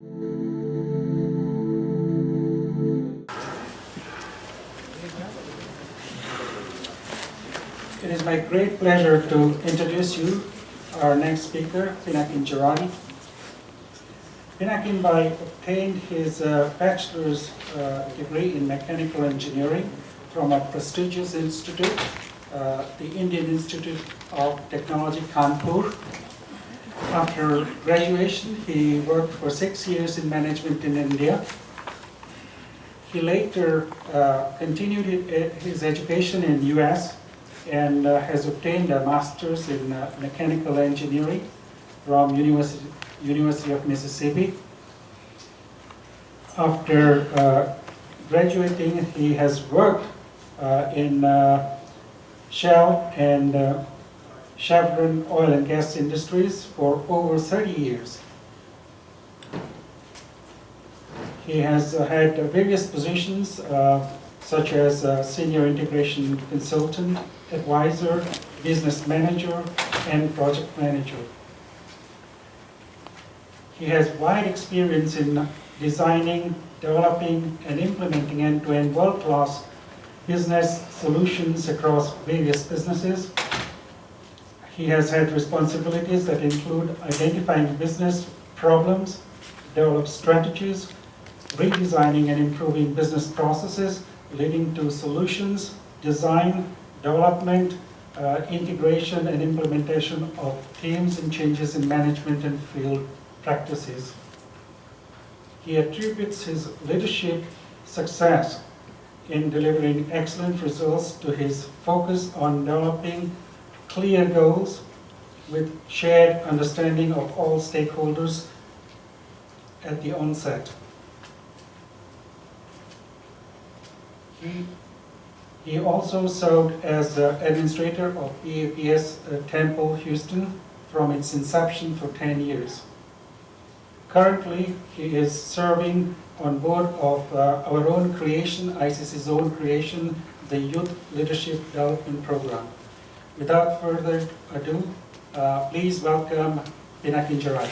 It is my great pleasure to introduce you our next speaker, Pinakin Jarani. Pinakin obtained his bachelor's degree in mechanical engineering from a prestigious institute, the Indian Institute of Technology, Kanpur. After graduation, he worked for 6 years in management in India. He later continued his education in US and has obtained a master's in mechanical engineering from University of Mississippi. After graduating, he has worked in Shell and Chevron oil and gas industries for over 30 years. He has had various positions such as senior integration consultant, advisor, business manager, and project manager. He has wide experience in designing, developing, and implementing end-to-end world-class business solutions across various businesses. He has had responsibilities that include identifying business problems, develop strategies, redesigning and improving business processes, leading to solutions, design, development, integration and implementation of teams and changes in management and field practices. He attributes his leadership success in delivering excellent results to his focus on developing clear goals with shared understanding of all stakeholders at the onset. He also served as administrator of EAPS Temple Houston from its inception for 10 years. Currently, he is serving on board of our own creation, ICC's own creation, the Youth Leadership Development Program. Without further ado, please welcome Pinakin Jarani.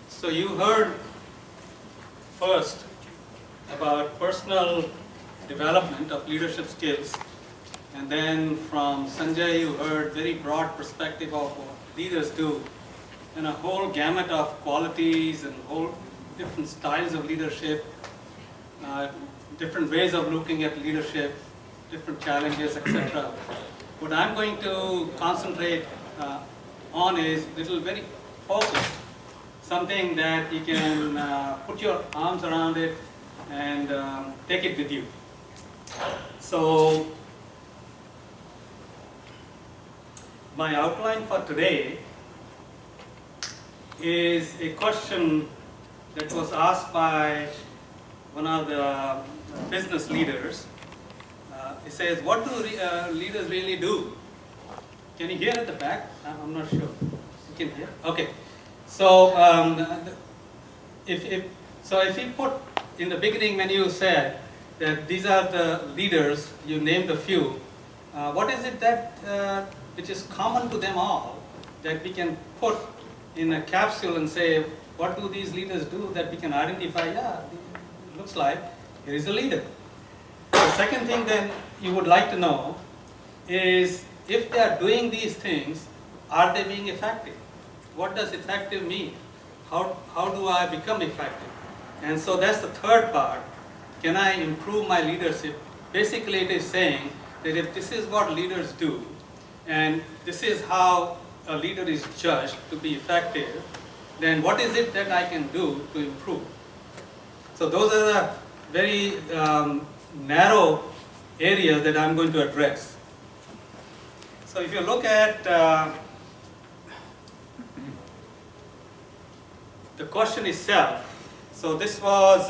So you heard first about personal development of leadership skills, and then from Sanjay you heard very broad perspective of what leaders do, and a whole gamut of qualities and whole different styles of leadership, different ways of looking at leadership, different challenges, etc. What I'm going to concentrate on is little very focused, something that you can put your arms around it and take it with you. So my outline for today is a question that was asked by one of the business leaders. It says, what do leaders really do? Can you hear at the back? I'm not sure. You can hear? Okay. So if you put in the beginning when you said that these are the leaders, you named a few, what is it that which is common to them all that we can put in a capsule and say, what do these leaders do that we can identify, yeah, it looks like here is a leader. The second thing then you would like to know is if they are doing these things, are they being effective? What does effective mean? How do I become effective? And so that's the third part. Can I improve my leadership? Basically it is saying that if this is what leaders do, and this is how a leader is judged to be effective, then what is it that I can do to improve? So those are the very narrow areas that I'm going to address. So if you look at the question itself, so this was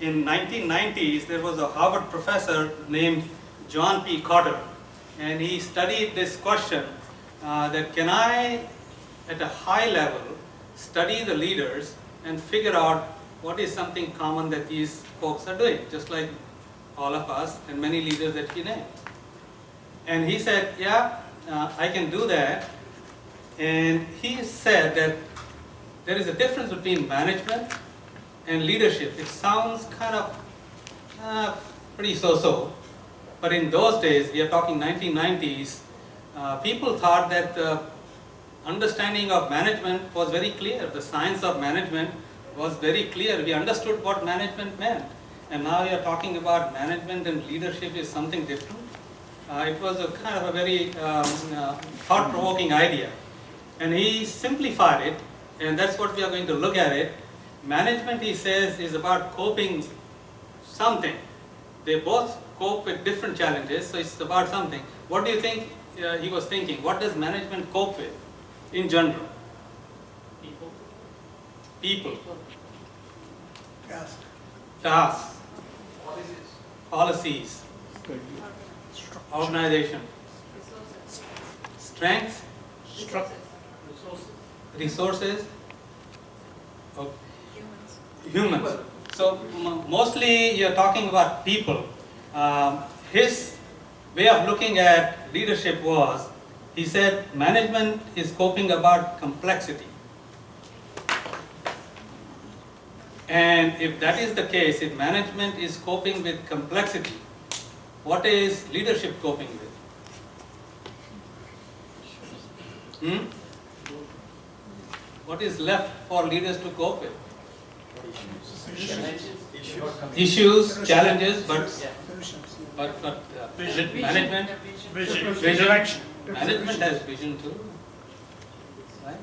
in 1990s, there was a Harvard professor named John P. Cotter, and he studied this question that can I, at a high level, study the leaders and figure out what is something common that these folks are doing, just like all of us and many leaders that he named. And he said, yeah, I can do that. And he said that there is a difference between management and leadership. It sounds kind of pretty so-so, but in those days, we are talking 1990s, people thought that the understanding of management was very clear. The science of management was very clear. We understood what management meant. And now we are talking about management and leadership is something different. It was a kind of a very thought-provoking idea. And he simplified it, and that's what we are going to look at it. Management, he says, is about coping something. They both cope with different challenges, so it's about something. What do you think he was thinking? What does management cope with in general? People. Tasks. Policies. Organization. Strengths. Resources. Okay. Humans. So mostly you're talking about people. His way of looking at leadership was, he said management is coping about complexity. And if that is the case, if management is coping with complexity, what is leadership coping with? What is left for leaders to cope with? Issues, challenges, but management, Direction. management has vision too, right?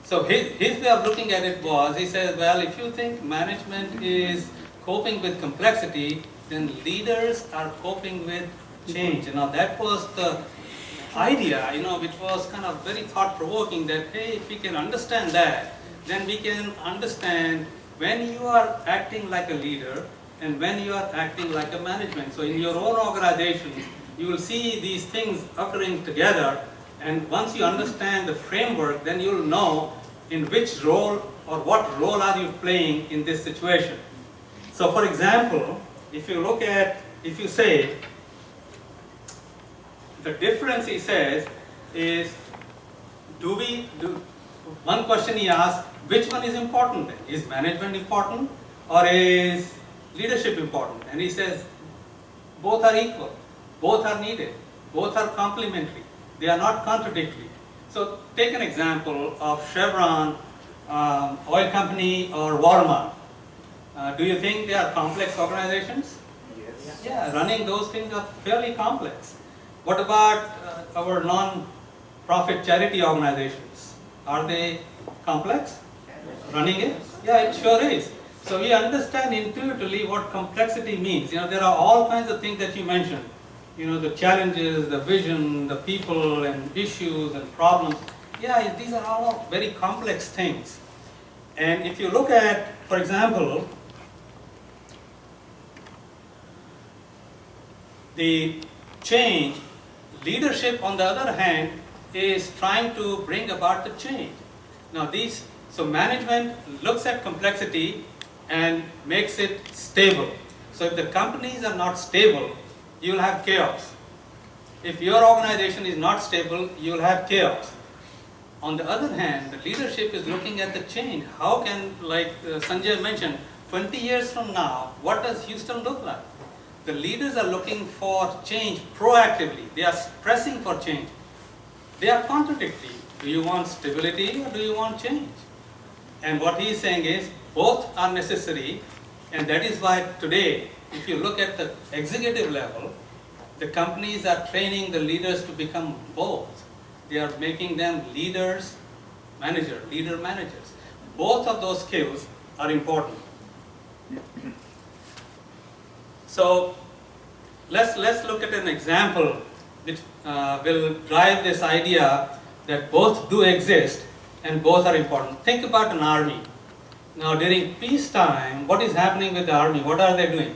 So his way of looking at it was, he says, well, if you think management is coping with complexity, then leaders are coping with change. Now that was the idea, which was kind of very thought-provoking, that hey, if we can understand that, then we can understand when you are acting like a leader and when you are acting like a management. So in your own organization, you will see these things occurring together, and once you understand the framework, then you'll know in which role or what role are you playing in this situation. So for example, if you say, the difference, he says, is one question he asked, which one is important then? Is management important or is leadership important? And he says, both are equal, both are needed, both are complementary, they are not contradictory. So take an example of Chevron, oil company, or Walmart. Do you think they are complex organizations? Yes. Yeah, running those things are fairly complex. What about our non-profit charity organizations? Are they complex? Running it? Yeah, it sure is. So we understand intuitively what complexity means. There are all kinds of things that you mentioned. The challenges, the vision, the people and issues and problems. Yeah, these are all very complex things. And if you look at, for example, the change, leadership on the other hand is trying to bring about the change. Now so management looks at complexity and makes it stable. So if the companies are not stable, you will have chaos. If your organization is not stable, you will have chaos. On the other hand, the leadership is looking at the change. How can, like Sanjay mentioned, 20 years from now, what does Houston look like? The leaders are looking for change proactively. They are pressing for change. They are contradictory. Do you want stability or do you want change? And what he is saying is both are necessary, and that is why today, if you look at the executive level, the companies are training the leaders to become both. They are making them leader managers. Both of those skills are important. So let's look at an example which will drive this idea that both do exist and both are important. Think about an army. Now during peacetime, what is happening with the army? What are they doing?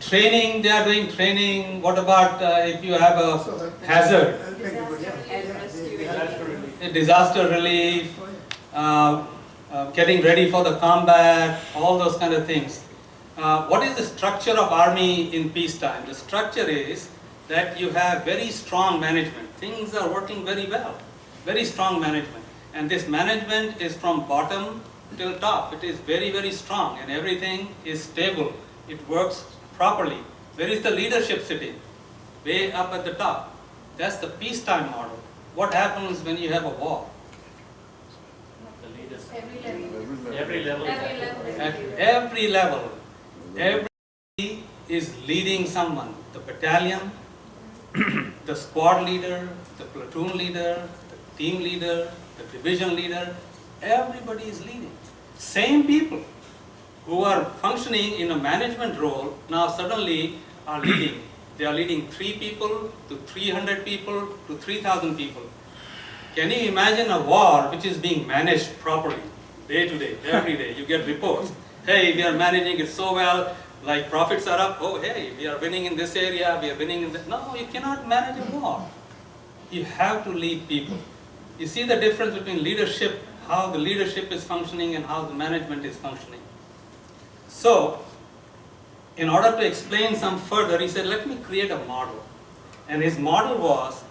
Training, they are doing training. What about if you have a hazard? disaster relief, getting ready for the combat, all those kind of things. What is the structure of army in peacetime? The structure is that you have very strong management. Things are working very well, very strong management. And this management is from bottom till top. It is very, very strong and everything is stable. It works properly. Where is the leadership sitting? Way up at the top. That's the peacetime model. What happens when you have a war? Every level. At every level, everybody is leading someone. The battalion, the squad leader, the platoon leader, the team leader, the division leader, everybody is leading. Same people who are functioning in a management role now suddenly are leading. They are leading 3 people to 300 people to 3,000 people. Can you imagine a war which is being managed properly, day to day, every day? You get reports. Hey, we are managing it so well, like profits are up. Oh, hey, we are winning in this area, we are winning in that. No, you cannot manage a war. You have to lead people. You see the difference between leadership, how the leadership is functioning and how the management is functioning. So, in order to explain some further, he said, let me create a model. And his model was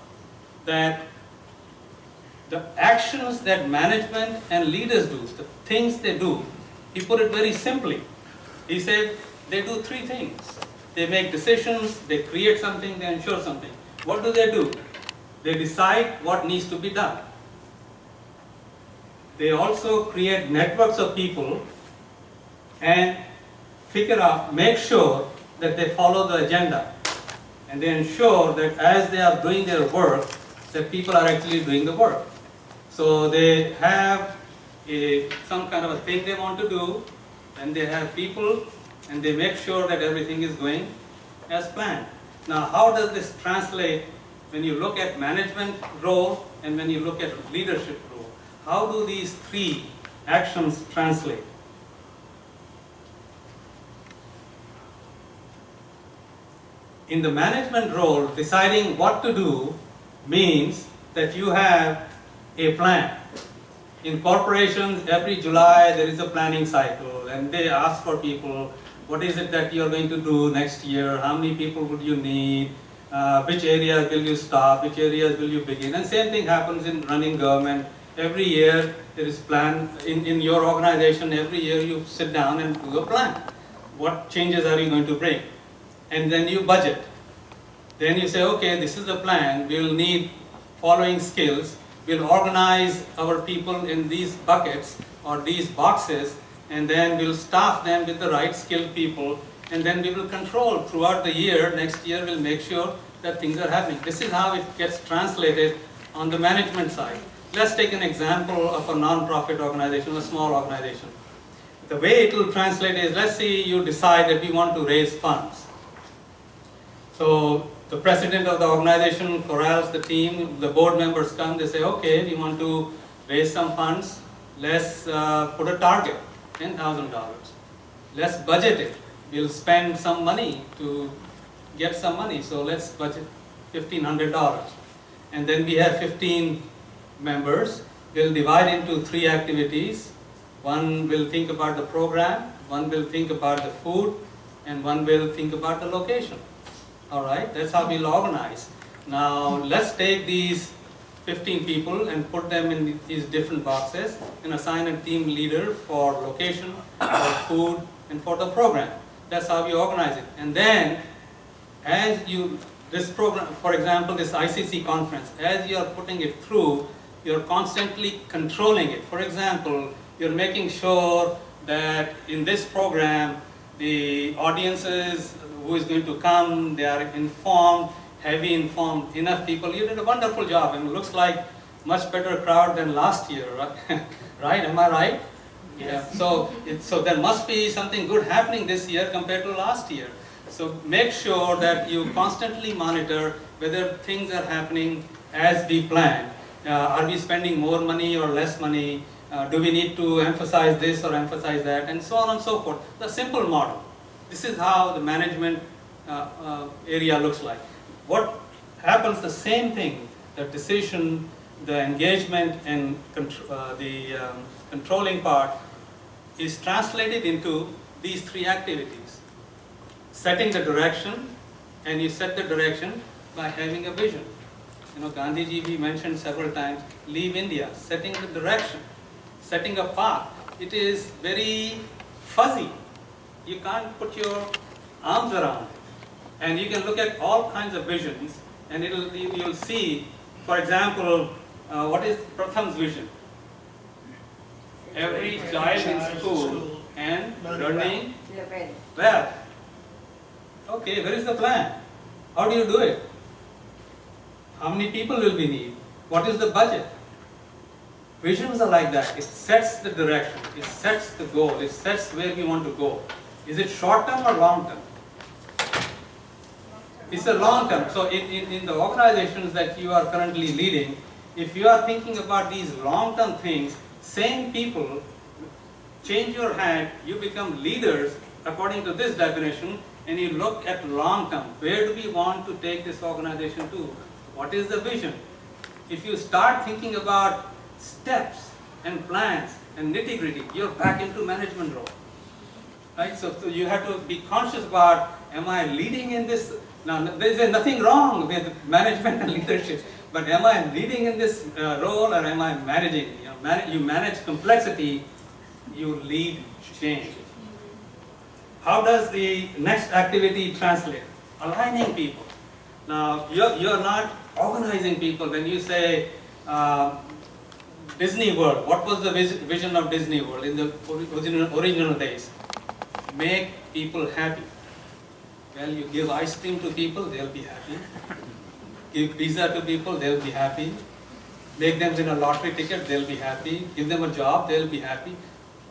that the actions that management and leaders do, the things they do, he put it very simply. He said, they do 3 things. They make decisions, they create something, they ensure something. What do? They decide what needs to be done. They also create networks of people and make sure that they follow the agenda. And they ensure that as they are doing their work, that people are actually doing the work. So they have some kind of a thing they want to do, and they have people, and they make sure that everything is going as planned. Now, how does this translate when you look at management role and when you look at leadership role? How do these 3 actions translate? In the management role, deciding what to do means that you have a plan. In corporations, every July there is a planning cycle and they ask for people, what is it that you are going to do next year, how many people would you need, which areas will you stop, which areas will you begin, and same thing happens in running government. Every year there is plan, in your organization, every year you sit down and do a plan. What changes are you going to bring? And then you budget. Then you say, okay, this is the plan, we will need following skills, we'll organize our people in these buckets or these boxes, and then we'll staff them with the right skilled people, and then we will control throughout the year. Next year we'll make sure that things are happening. This is how it gets translated on the management side. Let's take an example of a non-profit organization, a small organization. The way it will translate is, let's say you decide that we want to raise funds. So the president of the organization corrals the team, the board members come, they say, okay, we want to raise some funds, let's put a target, $10,000. Let's budget it. We'll spend some money to get some money, so let's budget $1,500. And then we have 15 members. We'll divide into 3 activities. One will think about the program, one will think about the food, and one will think about the location. All right, that's how we'll organize. Now, let's take these 15 people and put them in these different boxes and assign a team leader for location, for food, and for the program. That's how we organize it. And then, this program, for example, this ICC conference, as you are putting it through, you're constantly controlling it. For example, you're making sure that in this program, the audiences who is going to come, they are informed, heavy informed, enough people. You did a wonderful job, and it looks like much better crowd than last year, right? Right? Am I right? Yes. Yeah. So there must be something good happening this year compared to last year. So make sure that you constantly monitor whether things are happening as we planned. Are we spending more money or less money? Do we need to emphasize this or emphasize that? And so on and so forth. The simple model. This is how the management area looks like. What happens, the same thing, the decision the engagement and controlling part is translated into these three activities. Setting the direction, and you set the direction by having a vision. You know, Gandhiji, we mentioned several times, leave India, setting the direction, setting a path. It is very fuzzy. You can't put your arms around it. And you can look at all kinds of visions, and you'll see, for example, what is Pratham's vision? Every child in school and learning well. Okay, where is the plan? How do you do it? How many people will we need? What is the budget? Visions are like that. It sets the direction, it sets the goal, it sets where we want to go. Is it short term or long term? It's a long term. So in the organizations that you are currently leading, if you are thinking about these long term things, same people, change your hat, you become leaders according to this definition, and you look at long term. Where do we want to take this organization to? What is the vision? If you start thinking about steps and plans and nitty gritty, you're back into management role. Right? So you have to be conscious about, am I leading in this? Now, there is nothing wrong with management and leadership, but am I leading in this role, or am I managing? You manage complexity, you lead change. How does the next activity translate? Aligning people. Now, you're not organizing people. When you say Disney World, what was the vision of Disney World in the original days? Make people happy. Well, you give ice cream to people, they'll be happy. Give pizza to people, they'll be happy. Make them win a lottery ticket, they'll be happy. Give them a job, they'll be happy.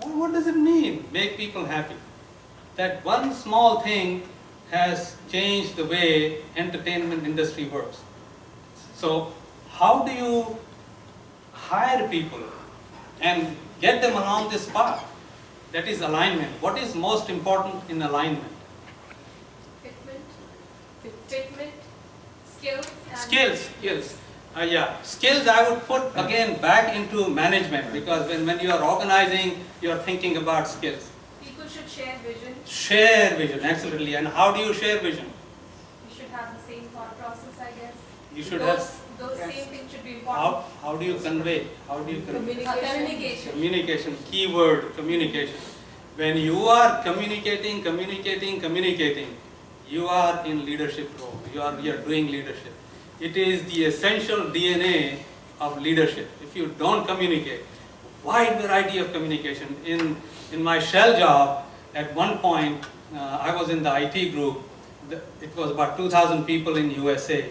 Well, what does it mean, make people happy? That one small thing has changed the way entertainment industry works. So, how do you hire people and get them along this path? That is alignment. What is most important in alignment? Fitment, skills. Skills. Skills I would put again back into management, because when you are organizing, you are thinking about skills. People should share vision. Share vision, absolutely. And how do you share vision? You should have the same thought process, I guess. You should Those same things should be important. How do you convey? How do you convey? Communication. Communication, keyword, communication. When you are communicating, you are in leadership role. You are doing leadership. It is the essential DNA of leadership. If you don't communicate, wide variety of communication. In my Shell job, at one point, I was in the IT group. It was about 2,000 people in USA,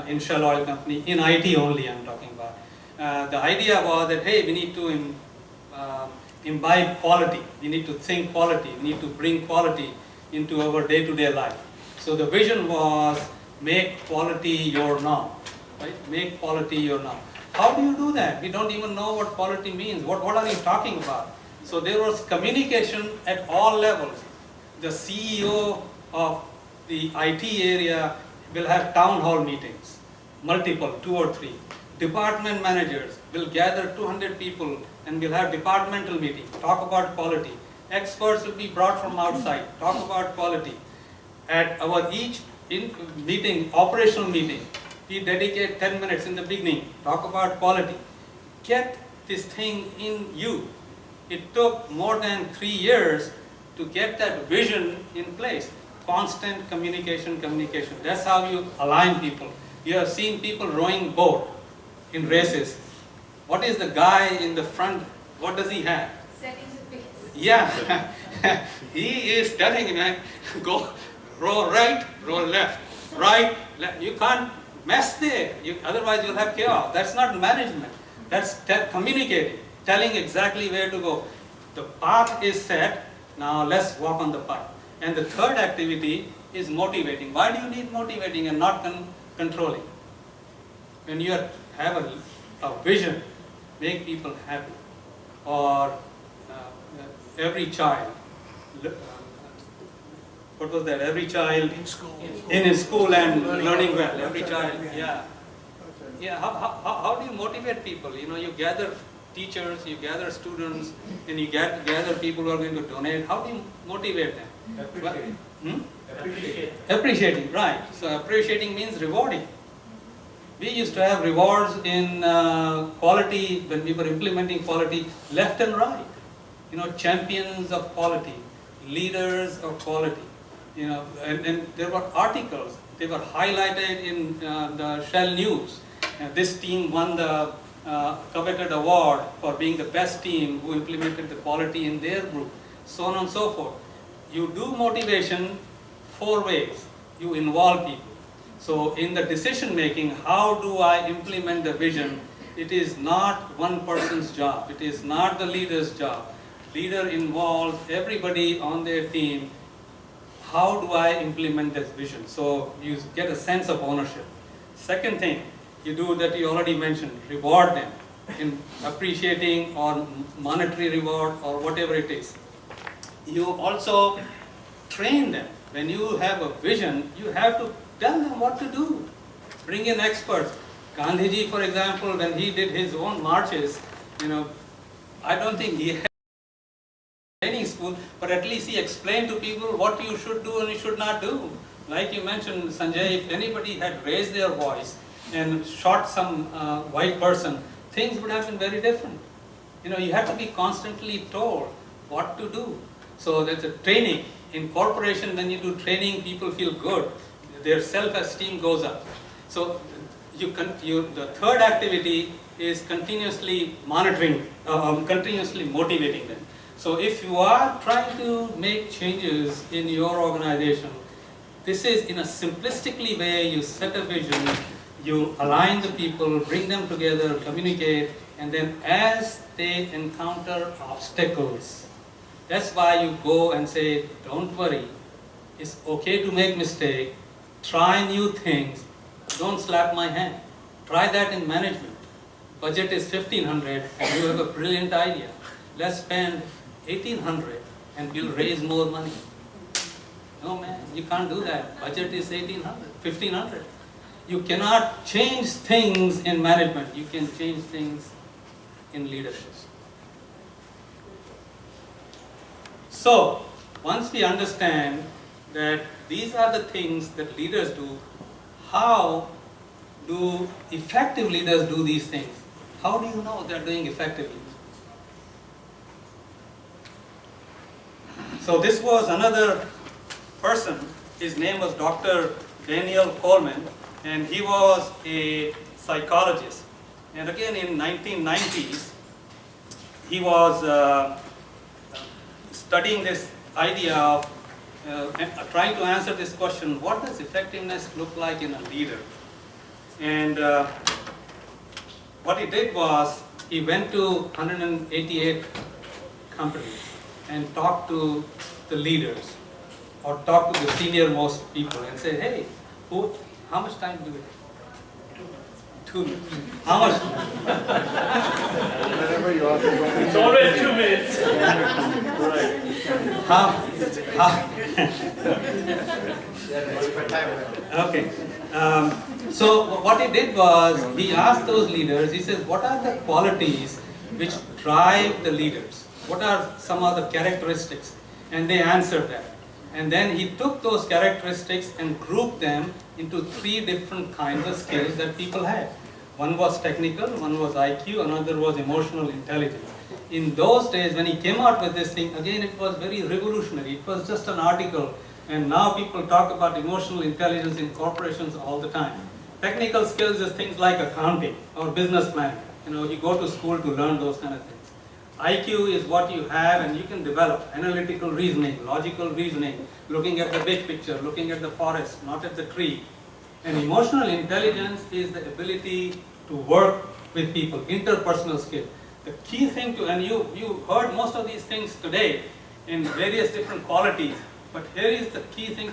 in Shell Oil Company, in IT only I'm talking about. The idea was that, hey, we need to imbibe quality. We need to think quality. We need to bring quality into our day-to-day life. So the vision was, make quality your norm, right? Make quality your norm. How do you do that? We don't even know what quality means. What are you talking about? So there was communication at all levels. The CEO of the IT area will have town hall meetings, multiple, 2 or 3. Department managers will gather 200 people and will have departmental meetings, talk about quality. Experts will be brought from outside, talk about quality. At our each meeting, operational meeting, we dedicate 10 minutes in the beginning, talk about quality. Get this thing in you. It took more than 3 years to get that vision in place. Constant communication. That's how you align people. You have seen people rowing boat in races. What is the guy in the front, what does he have? Setting the pace. Yeah, he is telling me, go row right, row left, right, left. You can't mess there, otherwise you'll have chaos. That's not management, that's communicating, telling exactly where to go. The path is set, now let's walk on the path. And the third activity is motivating. Why do you need motivating and not controlling? When you have a vision, make people happy. Or every child, what was that? Every child in his school and learning well. Every child, yeah. Yeah, how do you motivate people? You know, you gather teachers, you gather students, and you gather people who are going to donate. How do you motivate them? Appreciating. Hmm? Appreciate. Appreciating, right. So appreciating means rewarding. We used to have rewards in quality when we were implementing quality left and right. You know, champions of quality, leaders of quality. You know, and there were articles. They were highlighted in the Shell News. This team won the coveted award for being the best team who implemented the quality in their group, so on and so forth. You do motivation 4 ways. You involve people. So in the decision making, how do I implement the vision? It is not one person's job. It is not the leader's job. Leader involves everybody on their team. How do I implement this vision? So you get a sense of ownership. Second thing you do that you already mentioned, reward them in appreciating or monetary reward or whatever it is. You also train them. When you have a vision, you have to tell them what to do. Bring in experts. Gandhiji, for example, when he did his own marches, you know, I don't think he had training school, but at least he explained to people what you should do and you should not do. Like you mentioned, Sanjay, if anybody had raised their voice and shot some white person, things would have been very different. You know, you have to be constantly told what to do. So there's a training. In corporation, when you do training, people feel good. Their self-esteem goes up. So the third activity is continuously monitoring, continuously motivating them. So if you are trying to make changes in your organization, this is in a simplistically way, you set a vision, you align the people, bring them together, communicate, and then as they encounter obstacles, that's why you go and say, don't worry, it's okay to make mistake, try new things, don't slap my hand. Try that in management. Budget is 1,500 and you have a brilliant idea. Let's spend 1,800 and we'll raise more money. No man, you can't do that. Budget is 1,500. You cannot change things in management. You can change things in leadership. So, once we understand that these are the things that leaders do, how do effective leaders do these things? How do you know they're doing effectively? So this was another person. His name was Dr. Daniel Coleman, and he was a psychologist. And again, in 1990s, he was studying this idea of trying to answer this question: what does effectiveness look like in a leader? And what he did was he went to 188 companies and talked to the leaders or talked to the senior most people and said, hey, how much time do we have? 2 minutes. How much? Whenever you are It's always 2 minutes. Okay. So what he did was he asked those leaders, he says, what are the qualities which drive the leaders? What are some of the characteristics? And they answered that. And then he took those characteristics and grouped them into 3 different kinds of skills that people had. One was technical, one was IQ, another was emotional intelligence. In those days, when he came out with this thing, again it was very revolutionary. It was just an article, and now people talk about emotional intelligence in corporations all the time. Technical skills is things like accounting or business planning. You know, you go to school to learn those kind of things. IQ is what you have and you can develop: analytical reasoning, logical reasoning, looking at the big picture, looking at the forest, not at the tree. And emotional intelligence is the ability to work with people, interpersonal skill. The key thing to, and you heard most of these things today in various different qualities, but here is the key thing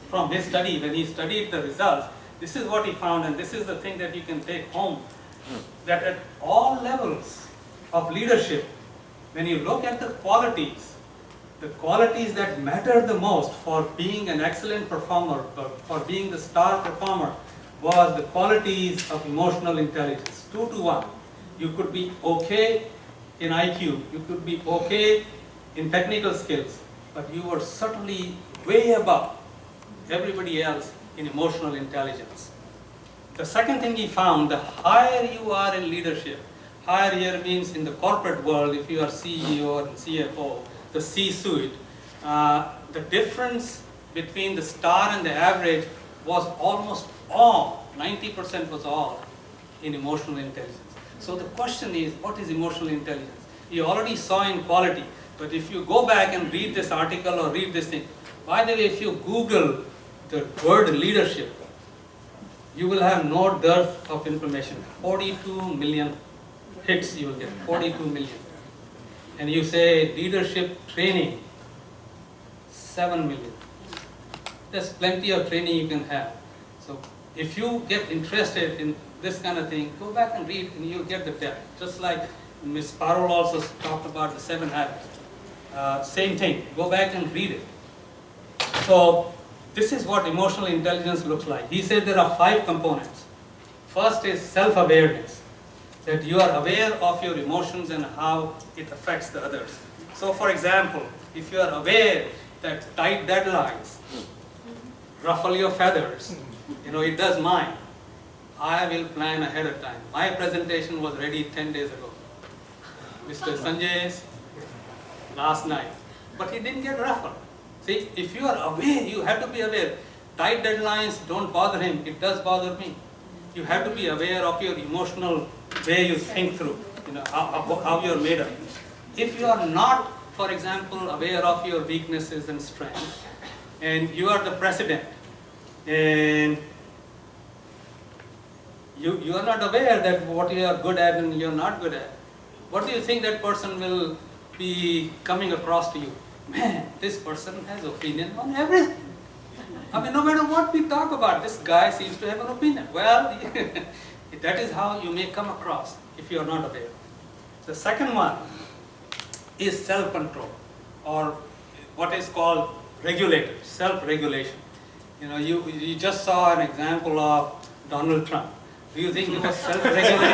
from his study. When he studied the results, this is what he found, and this is the thing that you can take home, that at all levels of leadership, when you look at the qualities that matter the most for being an excellent performer, for being the star performer, was the qualities of emotional intelligence, 2 to 1. You could be okay in IQ, you could be okay in technical skills, but you were certainly way above everybody else in emotional intelligence. The second thing he found, the higher you are in leadership, higher here means in the corporate world, if you are CEO or CFO, the C-suite, the difference between the star and the average was almost all, 90% was all in emotional intelligence. So the question is, what is emotional intelligence? You already saw in quality, but if you go back and read this article or read this thing, by the way, if you Google the word leadership, you will have no dearth of information. 42 million hits you will get, 42 million. And you say leadership training, 7 million. There's plenty of training you can have. So if you get interested in this kind of thing, go back and read and you'll get the depth. Just like Ms. Parul also talked about the 7 habits. Same thing, go back and read it. So this is what emotional intelligence looks like. He said there are 5 components. First is self-awareness, that you are aware of your emotions and how it affects the others. So for example, if you are aware that tight deadlines ruffle your feathers, it does mine. I will plan ahead of time. My presentation was ready 10 days ago. Mr. Sanjay's last night, but he didn't get ruffled. See, if you are aware, you have to be aware. Tight deadlines don't bother him, it does bother me. You have to be aware of your emotional way you think through, how you're made up. If you are not, for example, aware of your weaknesses and strengths, and you are the president, and you are not aware that what you are good at and you're not good at, what do you think that person will be coming across to you? Man, this person has opinion on everything. I mean, no matter what we talk about, this guy seems to have an opinion. Well, that is how you may come across if you are not aware. The second one is self-control, or what is called regulators, self-regulation. You just saw an example of Donald Trump. Do you think he was self-regulated?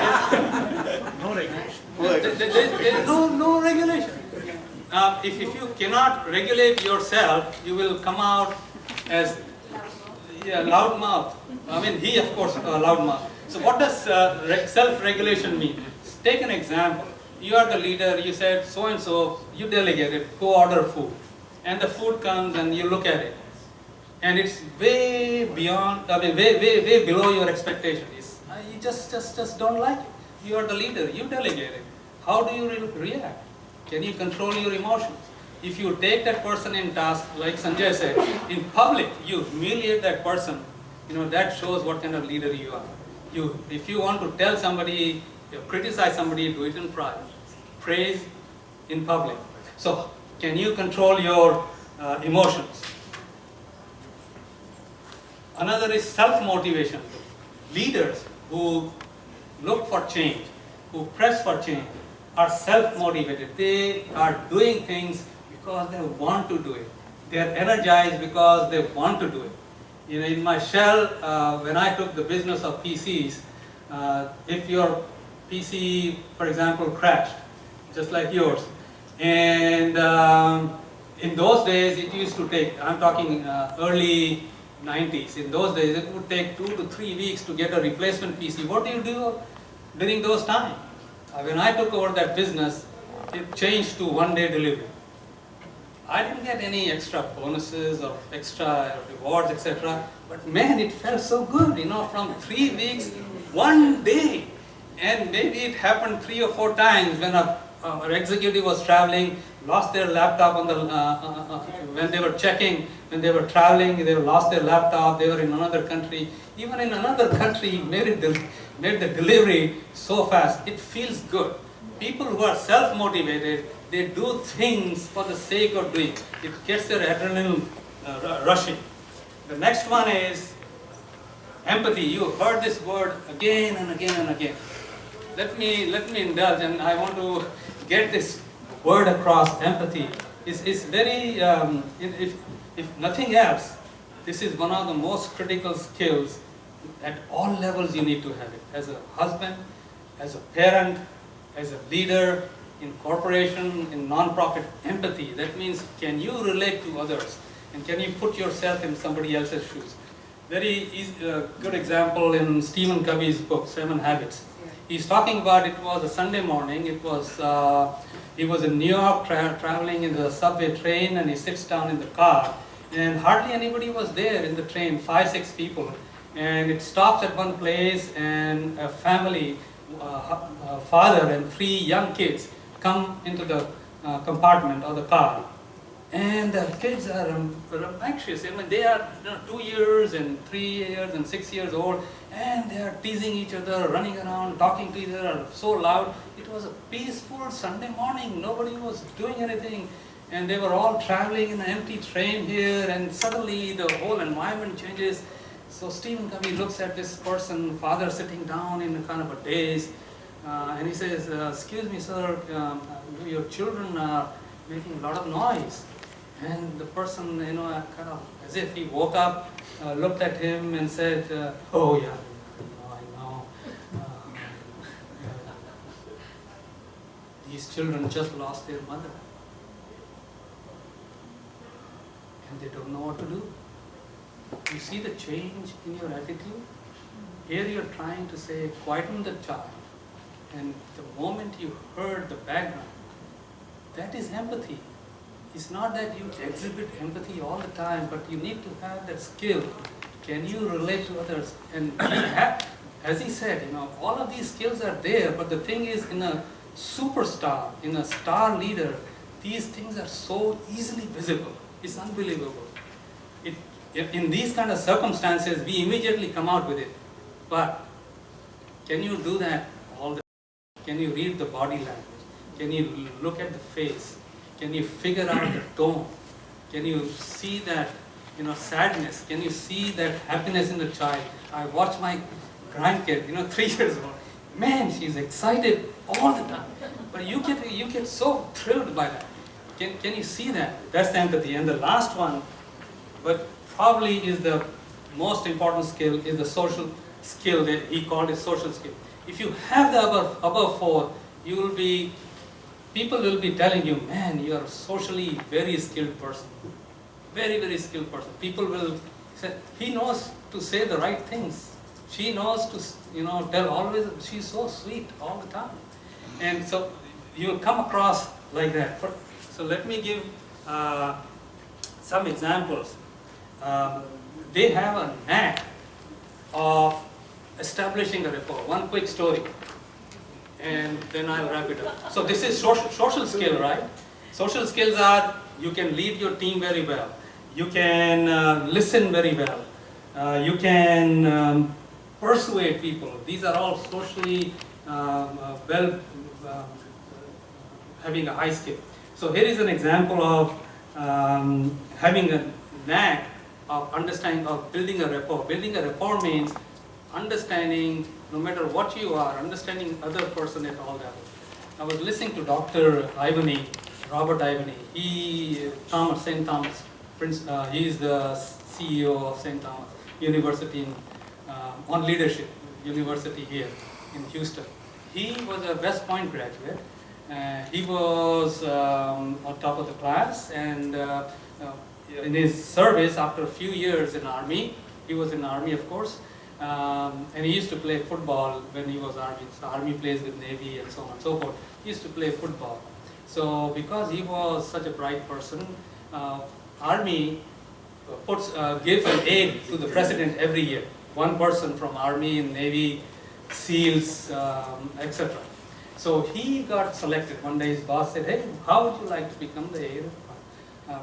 No regulation. There is no regulation. If you cannot regulate yourself, you will come out as loudmouth. I mean, he of course loudmouth. So what does self-regulation mean? Take an example. You are the leader, you said so and so, you delegated, go order food. And the food comes and you look at it. And it's way beyond, way below your expectations. You just don't like it. You are the leader, you delegated. How do you react? Can you control your emotions? If you take that person in task, like Sanjay said, in public, you humiliate that person, that shows what kind of leader you are. If you want to tell somebody, criticize somebody, do it in private. Praise in public. So, can you control your emotions? Another is self-motivation. Leaders who look for change, who press for change, are self-motivated. They are doing things because they want to do it. They are energized because they want to do it. In my shell, when I took the business of PCs, if your PC, for example, crashed, just like yours, and in those days it used to take, I'm talking early 90s, in those days it would take 2 to 3 weeks to get a replacement PC. What do you do during those times? When I took over that business, it changed to 1-day delivery. I didn't get any extra bonuses or extra rewards, etc. But man, it felt so good, from 3 weeks, 1 day. And maybe it happened 3 or 4 times when our executive was traveling, lost their laptop on the when they were checking, when they were traveling, they lost their laptop, they were in another country. Even in another country, made the delivery so fast. It feels good. People who are self-motivated, they do things for the sake of doing. It gets their adrenaline rushing. The next one is empathy. You heard this word again and again and again. Let me indulge, and I want to get this word across. Empathy is very, if nothing else, this is one of the most critical skills At all levels you need to have it. As a husband, as a parent, as a leader, in corporation, in non-profit, empathy. That means, can you relate to others? And can you put yourself in somebody else's shoes? Very easy, good example in Stephen Covey's book, 7 Habits. He's talking about, it was a Sunday morning, he was in New York traveling in the subway train, and he sits down in the car, and hardly anybody was there in the train, 5, 6 people. And it stops at one place, and a family, father and 3 young kids come into the compartment or the car. And the kids are anxious. I mean, they are 2 years and 3 years and 6 years old, and they are teasing each other, running around, talking to each other so loud. It was a peaceful Sunday morning. Nobody was doing anything. And they were all traveling in an empty train here, and suddenly the whole environment changes. So Stephen Covey looks at this person, father sitting down in a kind of a daze, and he says, excuse me, sir, your children are making a lot of noise. And the person, kind of as if he woke up, looked at him and said, oh yeah, I know. These children just lost their mother. And they don't know what to do. You see the change in your attitude? Here you're trying to say, quieten the child. And the moment you heard the background, that is empathy. It's not that you exhibit empathy all the time, but you need to have that skill. Can you relate to others? And as he said, all of these skills are there, but the thing is, in a superstar, in a star leader, these things are so easily visible. It's unbelievable. In these kind of circumstances, we immediately come out with it. But can you do that all the time? Can you read the body language? Can you look at the face? Can you figure out the tone? Can you see that, sadness? Can you see that happiness in the child? I watch my grandkid, 3 years old. Man, she's excited all the time. But you get so thrilled by that. Can you see that? That's the empathy. And the last one, but probably is the most important skill, is the social skill. That he called it social skill. If you have the above 4, people will be telling you, man, you are a socially very skilled person. Very, very skilled person. People will say, he knows to say the right things. She knows to, tell always, she's so sweet all the time. And so you will come across like that. So let me give some examples. They have a knack of establishing a rapport. One quick story, and then I'll wrap it up. So this is social skill, right? Social skills are, you can lead your team very well. You can listen very well. You can persuade people. These are all socially having a high skill. So here is an example of having a knack of understanding, of building a rapport. Building a rapport means understanding, no matter what you are, understanding other person at all levels. I was listening to Dr. Ivany, Robert Ivany. St. Thomas, he is the CEO of St. Thomas University on leadership, university here in Houston. He was a West Point graduate. He was on top of the class, and in his service, after a few years in Army, he was in Army, of course, and he used to play football when he was Army. So Army plays with Navy and so on and so forth. He used to play football. So because he was such a bright person, Army gives an aid to the president every year. One person from Army and Navy, SEALs, etc. So he got selected. One day his boss said, hey, how would you like to become the aide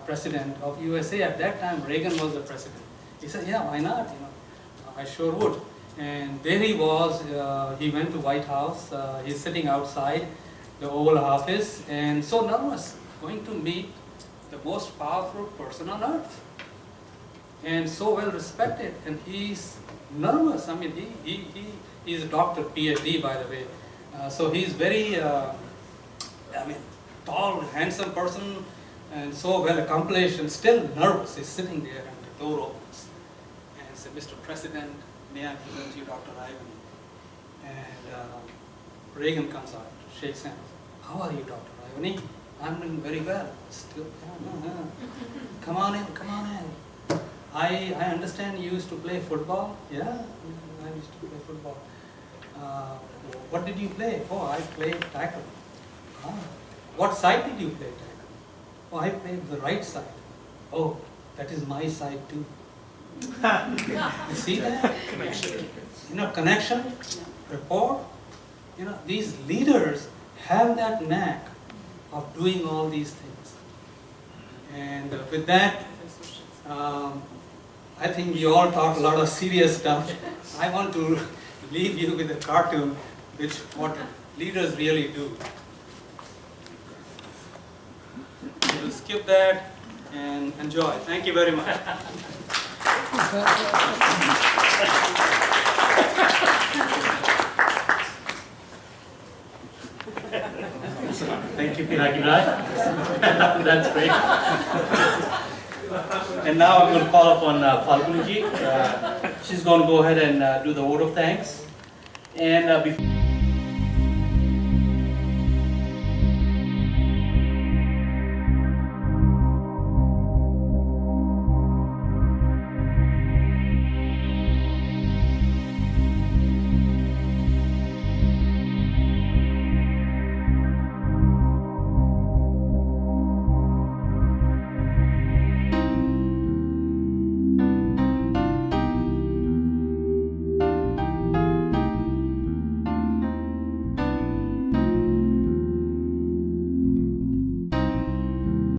president of USA? At that time, Reagan was the president. He said, yeah, why not? I sure would. And there he was. He went to White House. He's sitting outside the Oval Office and so nervous, going to meet the most powerful person on earth. And so well respected. And he's nervous. I mean, he's a doctor, PhD, by the way. So he's very, tall, handsome person, and so well accomplished, and still nervous. He's sitting there, and the door opens. And said, Mr. President, may I present you Dr. Ivan? And Reagan comes out, shakes hands. How are you, Dr. Ivani? I'm doing very well. Still, come on in, come on in. I understand you used to play football? Yeah, I used to play football. What did you play? Oh, I played tackle. Ah. What side did you play tackle? Oh, I played the right side. Oh, that is my side too. You see that? Connection, rapport. These leaders have that knack of doing all these things. And with that, I think we all talk a lot of serious stuff. I want to leave you with a cartoon, which what leaders really do. We'll skip that and enjoy. Thank you very much. Thank you, Pinaki Rai. That's great. And now I'm going to call upon Falguni ji. She's going to go ahead and do the vote of thanks. And before